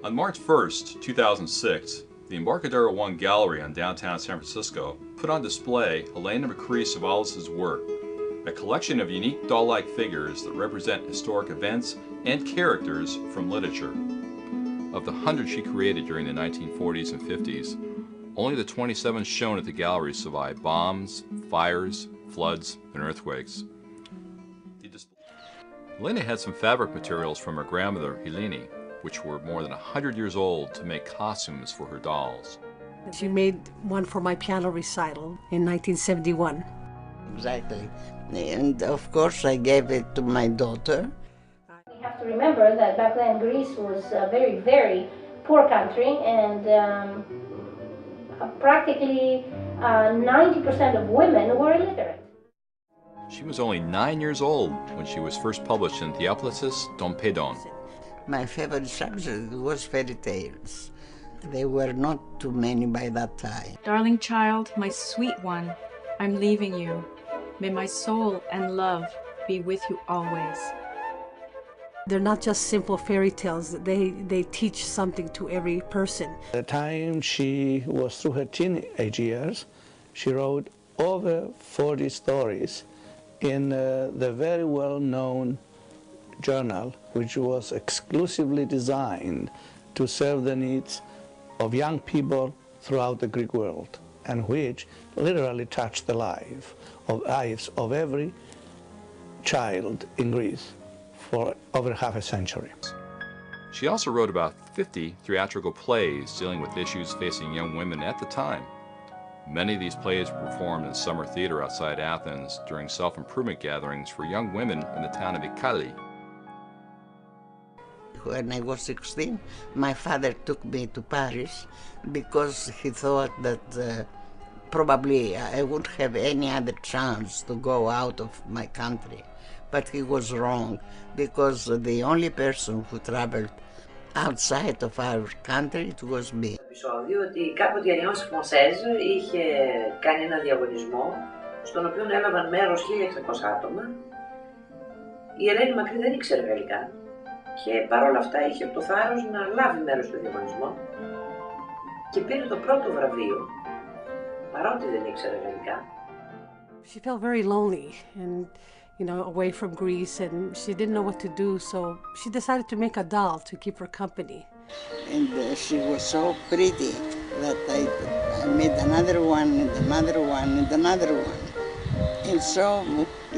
On March 1st, 2006, the Embarcadero One Gallery on downtown San Francisco put on display Helena Macree Tsavalas' work, a collection of unique doll-like figures that represent historic events and characters from literature. Of the 100 she created during the 1940s and 50s, only the 27 shown at the gallery survived bombs, fires, floods, and earthquakes. Helena had some fabric materials from her grandmother, Helena, which were more than 100 years old, to make costumes for her dolls. She made one for my piano recital in 1971. Exactly. And of course I gave it to my daughter. We have to remember that back then Greece was a very, very poor country, and practically 90% of women were illiterate. She was only 9 years old when she was first published in Theoplastis Dompedon. My favorite subject was fairy tales. There were not too many by that time. Darling child, my sweet one, I'm leaving you. May my soul and love be with you always. They're not just simple fairy tales. They teach something to every person. At the time she was through her teenage years, she wrote over 40 stories in the very well-known journal, which was exclusively designed to serve the needs of young people throughout the Greek world, and which literally touched the lives of every child in Greece for over half a century. She also wrote about 50 theatrical plays dealing with issues facing young women at the time. Many of these plays were performed in summer theater outside Athens during self-improvement gatherings for young women in the town of Ikali. When I was 16, my father took me to Paris because he thought that probably I wouldn't have any other chance to go out of my country. But he was wrong, because the only person who traveled outside of our country, it was me. Επεισόδιο ότι κάποτε η Alliance Française είχε κάνει ένα διαγωνισμό στον οποίο έλαβαν μέρος 1.600 άτομα. Η Ελένη Μακρύ δεν ήξερε γαλλικά και παρόλα αυτά είχε το θάρρος να λάβει μέρος στο διαγωνισμό και πήρε το πρώτο βραβείο παρότι δεν ήξερε γαλλικά. She felt very lonely and away from Greece, and she didn't know what to do, so she decided to make a doll to keep her company. And she was so pretty that I made another one and another one and another one. And so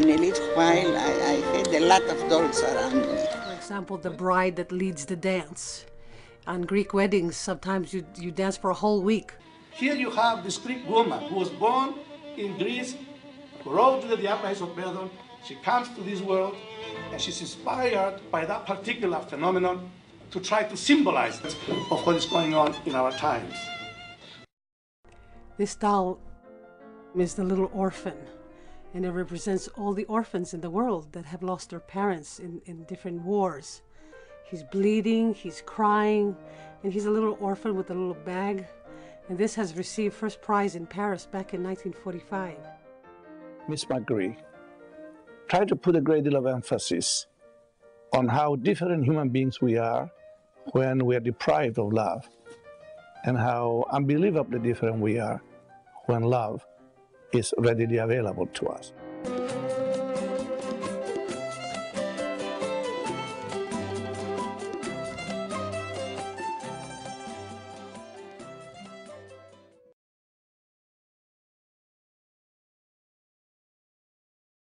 in a little while I had a lot of dolls around me. For example, the bride that leads the dance. On Greek weddings, sometimes you dance for a whole week. Here you have this Greek woman who was born in Greece, who rode to the Diaphragms of Bedon. She comes to this world and she's inspired by that particular phenomenon to try to symbolize of what is going on in our times. This doll is the little orphan, and it represents all the orphans in the world that have lost their parents in different wars. He's bleeding, he's crying, and he's a little orphan with a little bag. And this has received first prize in Paris back in 1945. Miss Macree tried to put a great deal of emphasis on how different human beings we are when we are deprived of love, and how unbelievably different we are when love is readily available to us.